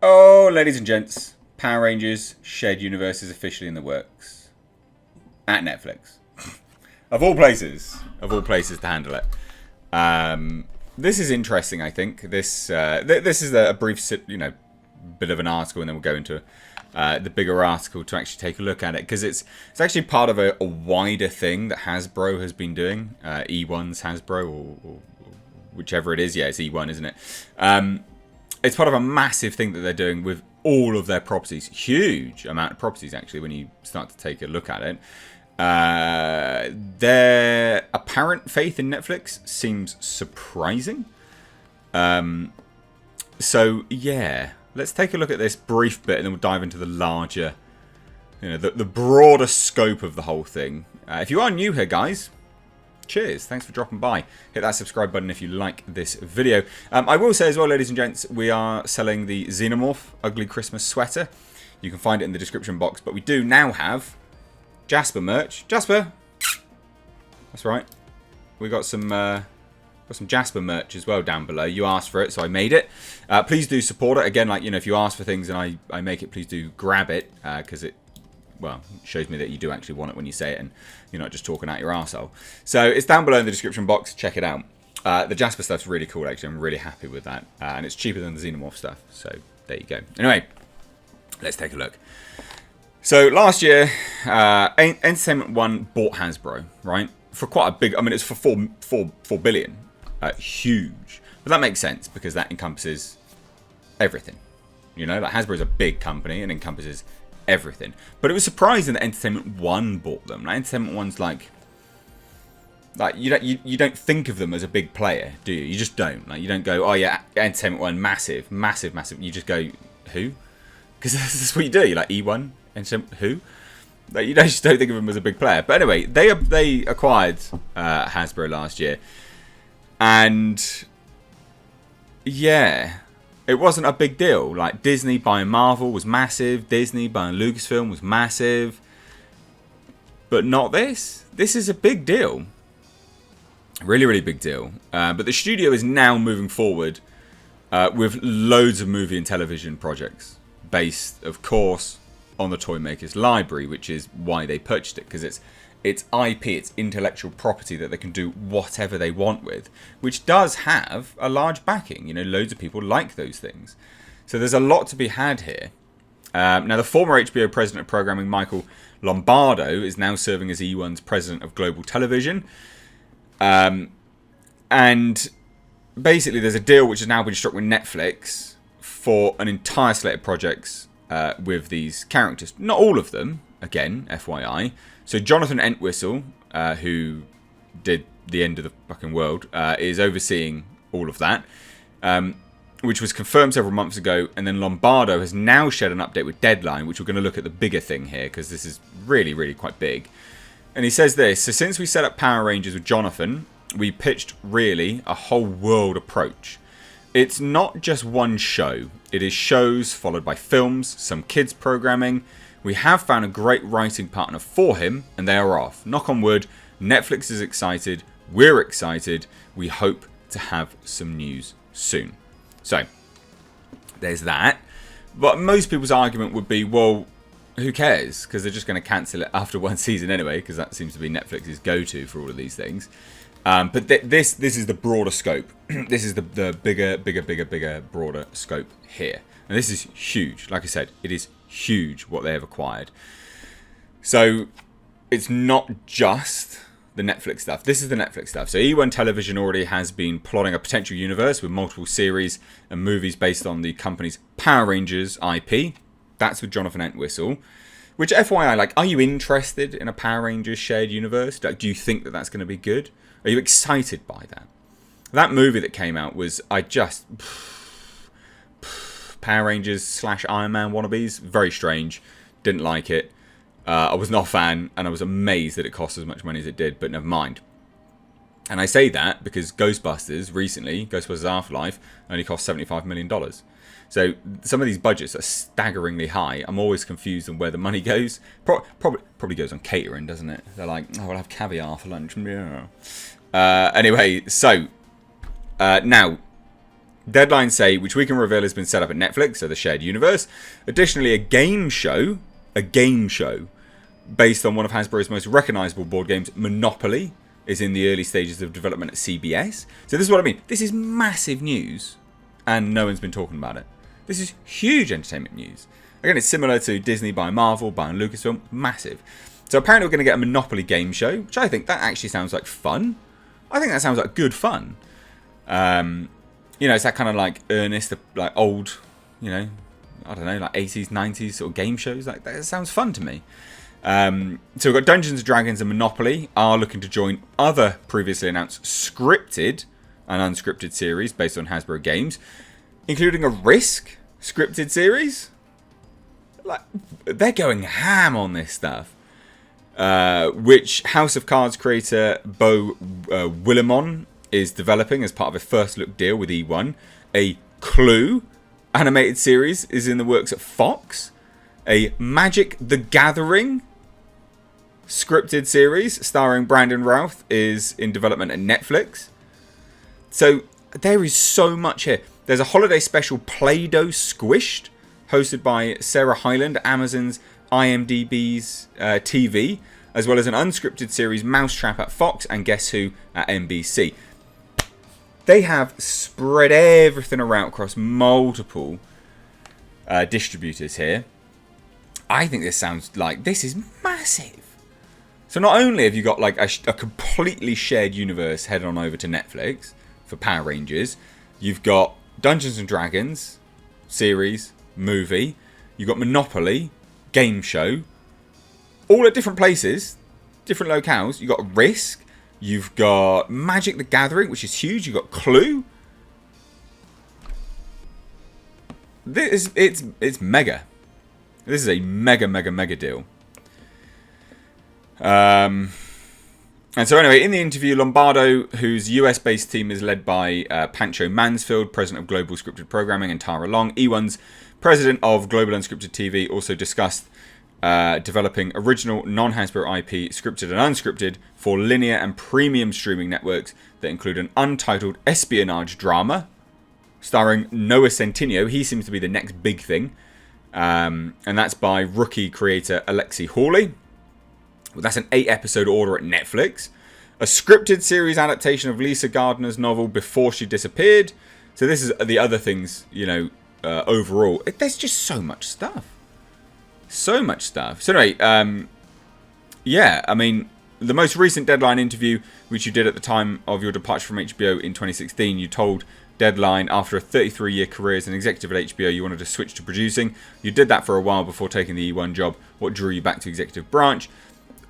Oh, ladies and gents, Power Rangers Shared Universe is officially in the works. At Netflix. Of all places to handle it. This is interesting, I think. This is a brief, bit of an article, and then we'll go into the bigger article to actually take a look at it, because it's actually part of a wider thing that Hasbro has been doing. E1's Hasbro, or whichever it is. Yeah, it's E1, isn't it? It's part of a massive thing that they're doing with all of their properties. Huge amount of properties, actually, when you start to take a look at it. Their apparent faith in Netflix seems surprising. So, yeah. Let's take a look at this brief bit, and then we'll dive into the larger, the broader scope of the whole thing. If you are new here, guys, cheers. Thanks for dropping by. Hit that subscribe button if you like this video. I will say as well, ladies and gents, we are selling the Xenomorph Ugly Christmas sweater. You can find it in the description box, but we do now have Jasper merch. Jasper! That's right. We got some Jasper merch as well down below. You asked for it, so I made it. Please do support it. Again, if you ask for things and I make it, please do grab it, because it shows me that you do actually want it when you say it, and you're not just talking out your arsehole. So it's down below in the description box. Check it out. The Jasper stuff's really cool, actually. I'm really happy with that. And it's cheaper than the Xenomorph stuff. So there you go. Anyway, let's take a look. So last year, Entertainment One bought Hasbro, right? For quite a big, it's for 4 billion. Huge. But that makes sense, because that encompasses everything. Hasbro's a big company and encompasses everything. But it was surprising that Entertainment One bought them. Entertainment One's like you don't think of them as a big player, do you? You just don't. You don't go, oh yeah, Entertainment One, massive. You just go, who? Because that's what you do. You're like, E1, Entertainment, who? You just don't think of them as a big player. But anyway, they acquired Hasbro last year. And yeah, it wasn't a big deal. Disney buying Marvel was massive. Disney buying Lucasfilm was massive. But not this. This is a big deal. Really, really big deal. But the studio is now moving forward with loads of movie and television projects. Based, of course, on the Toymaker's library, which is why they purchased it. Because it's IP, it's intellectual property that they can do whatever they want with, which does have a large backing. Loads of people like those things. So there's a lot to be had here. Now, the former HBO president of programming, Michael Lombardo, is now serving as E1's president of global television. And basically, there's a deal which has now been struck with Netflix for an entire slate of projects with these characters. Not all of them, again, FYI. So Jonathan Entwistle, who did The End of the Fucking World, is overseeing all of that, which was confirmed several months ago. And then Lombardo has now shared an update with Deadline, which we're going to look at the bigger thing here, because this is really, really quite big. And he says this: so since we set up Power Rangers with Jonathan, we pitched really a whole world approach. It's not just one show. It is shows followed by films, some kids programming. We have found a great writing partner for him, and they are off. Knock on wood, Netflix is excited. We're excited. We hope to have some news soon. So, there's that. But most people's argument would be, well, who cares? Because they're just going to cancel it after one season anyway, because that seems to be Netflix's go-to for all of these things. But this is the broader scope. This is the bigger, broader scope here. And this is huge. Like I said, it is huge what they have acquired. So it's not just the Netflix stuff. This is the Netflix stuff. So E1 Television already has been plotting a potential universe with multiple series and movies based on the company's Power Rangers IP. That's with Jonathan Entwistle. Which, FYI, are you interested in a Power Rangers shared universe? Do you think that that's going to be good? Are you excited by that? That movie that came out was, Power Rangers / Iron Man wannabes. Very strange. Didn't like it. I was not a fan, and I was amazed that it cost as much money as it did, but never mind. And I say that because Ghostbusters recently, Ghostbusters Afterlife, only cost $75 million. So some of these budgets are staggeringly high. I'm always confused on where the money goes. Probably goes on catering, doesn't it? They're like, oh, we'll have caviar for lunch. Yeah. Anyway, so now Deadline say, which we can reveal has been set up at Netflix, so the shared universe. Additionally, a game show based on one of Hasbro's most recognizable board games, Monopoly, is in the early stages of development at CBS. So this is what I mean. This is massive news, and no one's been talking about it. This is huge entertainment news. Again, it's similar to Disney buying Marvel, buying Lucasfilm. Massive. So apparently we're going to get a Monopoly game show, which I think that actually sounds like fun. I think that sounds like good fun. You know, it's that kind of like earnest, like old, you know, I don't know, like 80s, 90s sort of game shows. Like that sounds fun to me. So we've got Dungeons & Dragons and Monopoly are looking to join other previously announced scripted and unscripted series based on Hasbro games, including a Risk scripted series. Like, they're going ham on this stuff. Which House of Cards creator Bo Willimon is developing as part of a first look deal with E1. A Clue animated series is in the works at Fox. A Magic the Gathering scripted series starring Brandon Routh is in development at Netflix. So there is so much here. There's a holiday special Play-Doh Squished hosted by Sarah Hyland, Amazon's IMDb's TV, as well as an unscripted series Mousetrap at Fox and Guess Who at NBC. They have spread everything around across multiple distributors here. I think this sounds like this is massive. So not only have you got like a completely shared universe headed on over to Netflix for Power Rangers, you've got Dungeons and Dragons series, movie, you've got Monopoly, game show, all at different places, different locales. You've got Risk, you've got Magic the Gathering, which is huge, you've got Clue. It's mega. This is a mega deal. And so anyway, in the interview, Lombardo, whose US-based team is led by Pancho Mansfield, president of Global Scripted Programming, and Tara Long, E1's president of Global Unscripted TV, also discussed developing original non-Hasbro IP, scripted and unscripted, for linear and premium streaming networks that include an untitled espionage drama starring Noah Centineo. He seems to be the next big thing. And that's by rookie creator Alexi Hawley. Well, that's an 8-episode order at Netflix. A scripted series adaptation of Lisa Gardner's novel Before She Disappeared. So this is the other things, you know, overall. There's just so much stuff. So much stuff. So anyway, yeah, I mean, the most recent Deadline interview, which you did at the time of your departure from HBO in 2016, you told Deadline, after a 33-year career as an executive at HBO, you wanted to switch to producing. You did that for a while before taking the E1 job. What drew you back to executive branch?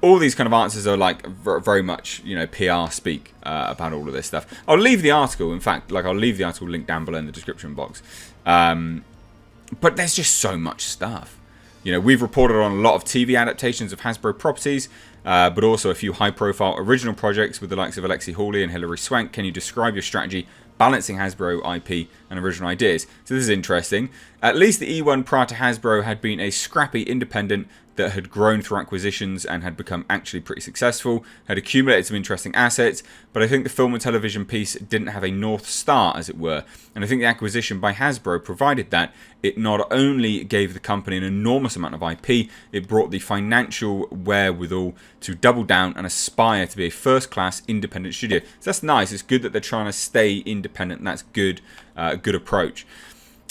All these kind of answers are like very much, you know, PR speak about all of this stuff. I'll leave the article, in fact, like I'll leave the article linked down below in the description box. But there's just so much stuff. You know, we've reported on a lot of TV adaptations of Hasbro properties, but also a few high-profile original projects with the likes of Alexi Hawley and Hilary Swank. Can you describe your strategy balancing Hasbro IP and original ideas? So this is interesting. At least the E1 prior to Hasbro had been a scrappy independent that had grown through acquisitions and had become actually pretty successful, had accumulated some interesting assets, but I think the film and television piece didn't have a North Star, as it were. And I think the acquisition by Hasbro provided that. It not only gave the company an enormous amount of IP, it brought the financial wherewithal to double down and aspire to be a first-class independent studio. So that's nice. It's good that they're trying to stay independent, and that's good, a good approach.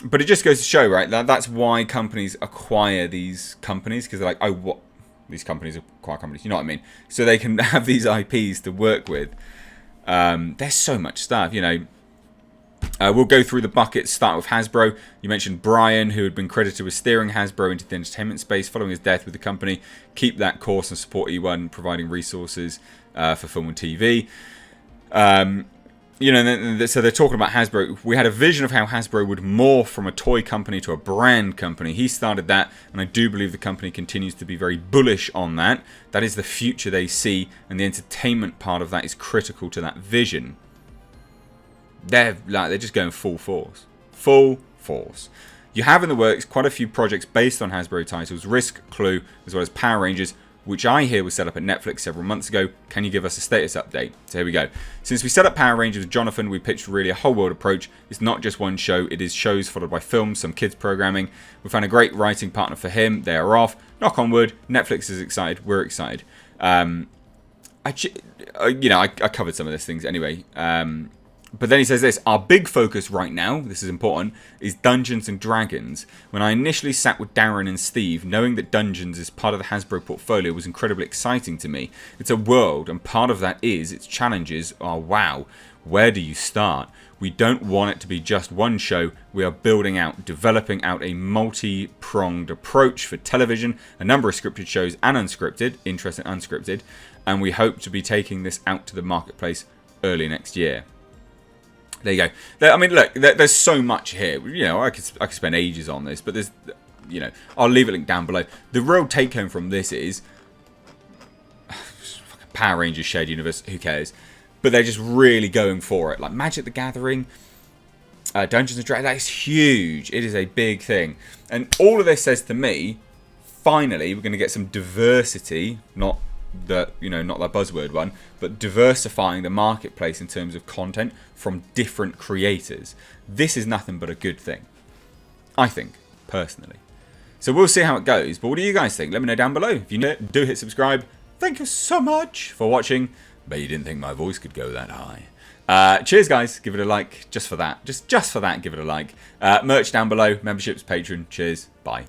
But it just goes to show, right, that's why companies acquire these companies, because they're like, oh, what? These companies acquire companies, you know what I mean? So they can have these IPs to work with. There's so much stuff, you know. We'll go through the buckets, start with Hasbro. You mentioned Brian, who had been credited with steering Hasbro into the entertainment space following his death with the company. Keep that course and support E1, providing resources for film and TV. You know, so they're talking about Hasbro. We had a vision of how Hasbro would morph from a toy company to a brand company. He started that, and I do believe the company continues to be very bullish on that. That is the future they see, and the entertainment part of that is critical to that vision. They're just going full force. Full force. You have in the works quite a few projects based on Hasbro titles, Risk, Clue, as well as Power Rangers. which I hear was set up at Netflix several months ago. Can you give us a status update? So here we go. Since we set up Power Rangers with Jonathan, we pitched really a whole world approach. It's not just one show, it is shows followed by films, some kids programming. We found a great writing partner for him. They are off. Knock on wood. Netflix is excited. We're excited. I covered some of these things anyway. But then he says this, our big focus right now, this is important, is Dungeons and Dragons. When I initially sat with Darren and Steve, knowing that Dungeons is part of the Hasbro portfolio was incredibly exciting to me. It's a world, and part of that is its challenges are wow. Where do you start? We don't want it to be just one show. We are building out, developing out a multi-pronged approach for television, a number of scripted shows and unscripted, interesting unscripted, and we hope to be taking this out to the marketplace early next year. There you go. I mean, look, there's so much here. You know, I could spend ages on this, but there's, you know, I'll leave a link down below. The real take home from this is Power Rangers shared universe. Who cares? But they're just really going for it. Like Magic the Gathering, Dungeons and Dragons. That is huge. It is a big thing, and all of this says to me, finally, we're going to get some diversity. Not that buzzword one, but diversifying the marketplace in terms of content from different creators. This is nothing but a good thing, I think, personally. So we'll see how it goes, but what do you guys think? Let me know down below. If you do, hit subscribe. Thank you so much for watching. Bet you didn't think my voice could go that high. Cheers, guys. Give it a like just for that. Just for that, give it a like. Merch down below. Memberships, Patreon. Cheers. Bye.